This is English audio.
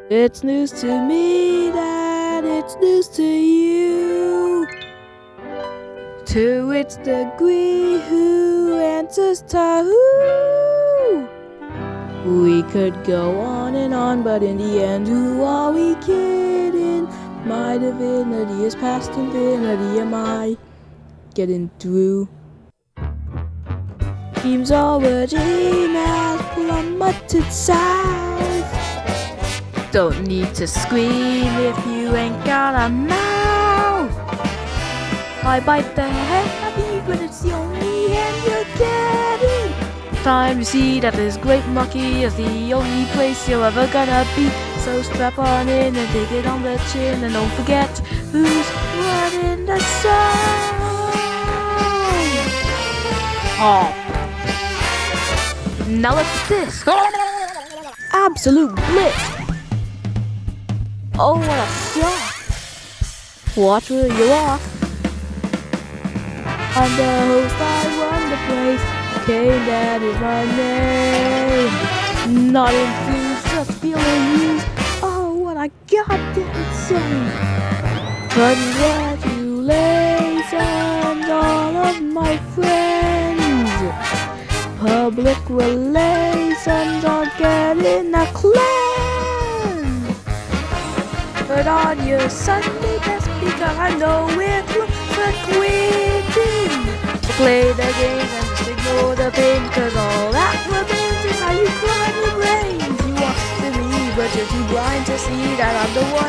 It's news to me that it's news to you. To its degree, who answers to who? We could go on and on, but in the end, who are we kidding? My divinity is past infinity, am I getting through? Teams origin has plummeted south. Don't need to scream if you ain't got a mouth. I bite the head of you, but it's the only hand you're getting. Time to see that this great monkey is the only place you're ever gonna be. So strap on in and take it on the chin, and don't forget who's running the song. Oh. Now look at this. Absolute blitz. Oh, what a shot. Watch where you walk. I'm the host, I run the place. Caine, that is my name. Not enthused, just feeling used. Oh, what a goddamn shame. Congratulations, all of my friends. Public relations are getting a cleanse. Put on your Sunday best because I know we're through the quitting. So play the game and just ignore the pain, cause all that remains is how you cry your brains. You want to me, but you're too blind to see that I'm the one